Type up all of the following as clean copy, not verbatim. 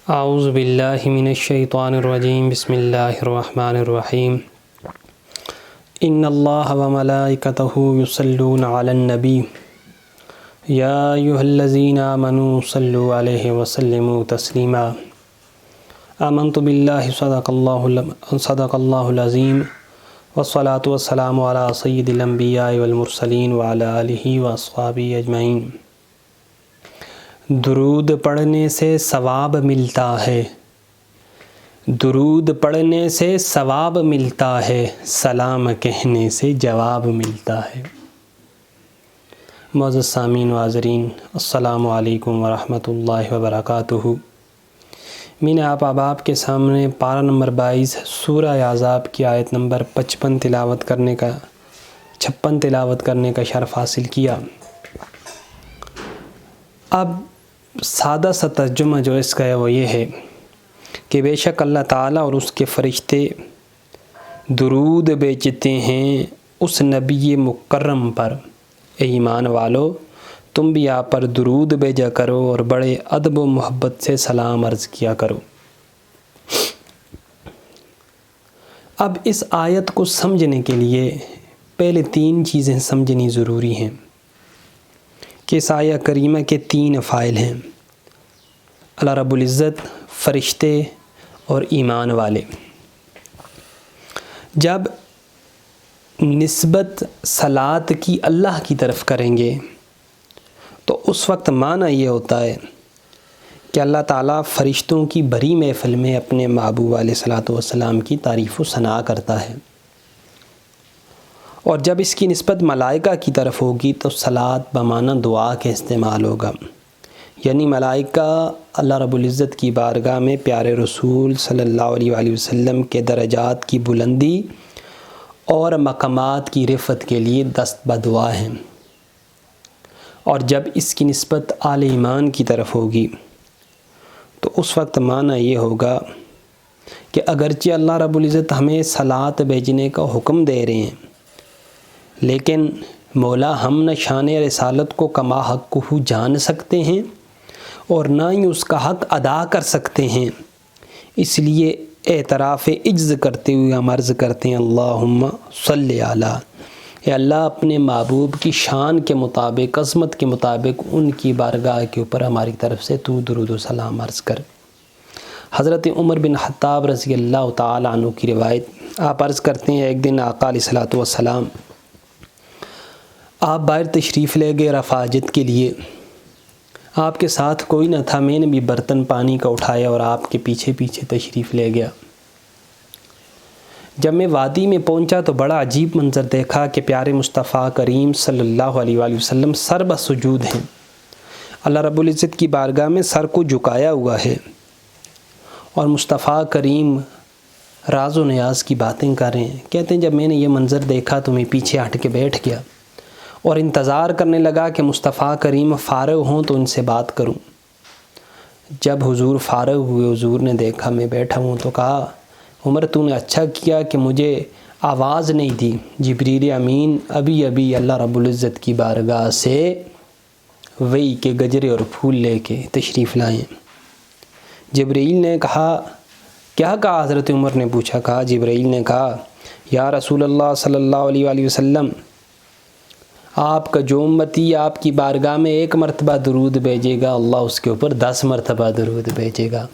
اعوذ باللہ من الشیطان الرجیم بسم اللہ الرحمن الرحیم ان اللہ وملائکتہ یصلون علی النبی یا ایھا الذین آمنوا صلوا علیہ وسلموا تسلیما آمنت باللہ صدق اللہ العظیم والصلاة والسلام علی سید الانبیاء والمرسلین وعلی آلہ واصحابہ اجمعین۔ درود پڑھنے سے ثواب ملتا ہے، درود پڑھنے سے ثواب ملتا ہے، سلام کہنے سے جواب ملتا ہے۔ معزز سامعین و حاضرین، السلام علیکم ورحمۃ اللہ وبرکاتہ۔ میں نے آپ احباب کے سامنے پارہ نمبر 22 سورہ احزاب کی آیت نمبر 56 تلاوت کرنے کا شرف حاصل کیا۔ اب سادہ سا ترجمہ جو اس کا ہے وہ یہ ہے کہ بے شک اللہ تعالیٰ اور اس کے فرشتے درود بھیجتے ہیں اس نبی مکرم پر۔ اے ایمان والو، تم بھی آپ پر درود بھیجا کرو اور بڑے ادب و محبت سے سلام عرض کیا کرو۔ اب اس آیت کو سمجھنے کے لیے پہلے 3 چیزیں سمجھنی ضروری ہیں کہ اس آیہ کریمہ کے 3 فاعل ہیں: اللہ رب العزت، فرشتے اور ایمان والے۔ جب نسبت صلات کی اللہ کی طرف کریں گے تو اس وقت معنی یہ ہوتا ہے کہ اللہ تعالیٰ فرشتوں کی بڑی محفل میں اپنے محبوب علیہ الصلوۃ والسلام کی تعریف و ثنا کرتا ہے، اور جب اس کی نسبت ملائکہ کی طرف ہوگی تو صلات بمعنی دعا کے استعمال ہوگا، یعنی ملائکہ اللہ رب العزت کی بارگاہ میں پیارے رسول صلی اللہ علیہ وآلہ وسلم کے درجات کی بلندی اور مقامات کی رفعت کے لیے دست بدعا ہیں۔ اور جب اس کی نسبت آل ایمان کی طرف ہوگی تو اس وقت معنی یہ ہوگا کہ اگرچہ اللہ رب العزت ہمیں صلات بھیجنے کا حکم دے رہے ہیں، لیکن مولا ہم نہ شان رسالت کو کما حق جان سکتے ہیں اور نہ ہی اس کا حق ادا کر سکتے ہیں، اس لیے اعتراف عجز کرتے ہوئے ہم عرض کرتے ہیں اللہم صلی علی، اے اللہ اپنے محبوب کی شان کے مطابق، عظمت کے مطابق ان کی بارگاہ کے اوپر ہماری طرف سے تو درود و سلام عرض کر۔ حضرت عمر بن خطاب رضی اللہ تعالیٰ عنہ کی روایت، آپ عرض کرتے ہیں ایک دن آقا علیہ الصلوۃ والسلام آپ باہر تشریف لے گئے رفع حاجت کے لیے، آپ کے ساتھ کوئی نہ تھا، میں نے بھی برتن پانی کا اٹھایا اور آپ کے پیچھے پیچھے تشریف لے گیا۔ جب میں وادی میں پہنچا تو بڑا عجیب منظر دیکھا کہ پیارے مصطفیٰ کریم صلی اللہ علیہ وآلہ وسلم سر بسجود ہیں، اللہ رب العزت کی بارگاہ میں سر کو جھکایا ہوا ہے، اور مصطفیٰ کریم راز و نیاز کی باتیں کر رہے ہیں۔ کہتے ہیں جب میں نے یہ منظر دیکھا تو میں پیچھے ہٹ کے بیٹھ گیا اور انتظار کرنے لگا کہ مصطفیٰ کریم فارغ ہوں تو ان سے بات کروں۔ جب حضور فارغ ہوئے، حضور نے دیکھا میں بیٹھا ہوں تو کہا عمر تو نے اچھا کیا کہ مجھے آواز نہیں دی، جبریل امین ابھی ابھی اللہ رب العزت کی بارگاہ سے وحی کے گجرے اور پھول لے کے تشریف لائیں۔ جبریل نے کہا کیا کہا؟ حضرت عمر نے پوچھا، کہا جبریل نے کہا یا رسول اللہ صلی اللہ علیہ وآلہ وسلم، آپ کا جو امتی آپ کی بارگاہ میں 1 مرتبہ درود بھیجے گا اللہ اس کے اوپر 10 مرتبہ درود بھیجے گا،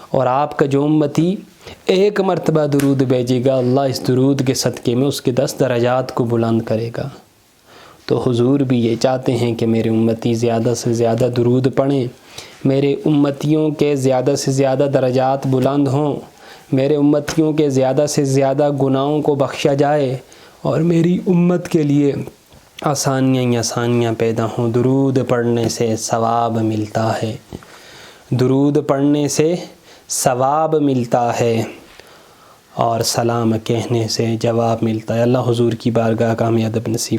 اور آپ کا جو امتی 1 مرتبہ درود بھیجے گا اللہ اس درود کے صدقے میں اس کے 10 درجات کو بلند کرے گا۔ تو حضور بھی یہ چاہتے ہیں کہ میرے امتی زیادہ سے زیادہ درود پڑھیں، میرے امتیوں کے زیادہ سے زیادہ درجات بلند ہوں، میرے امتیوں کے زیادہ سے زیادہ گناہوں کو بخشا جائے، اور میری امت کے لیے آسانیاں ہی آسانیاں پیدا ہوں۔ درود پڑھنے سے ثواب ملتا ہے، درود پڑھنے سے ثواب ملتا ہے، اور سلام کہنے سے جواب ملتا ہے۔ اللہ حضور کی بارگاہ کا ہمیں ادب نصیب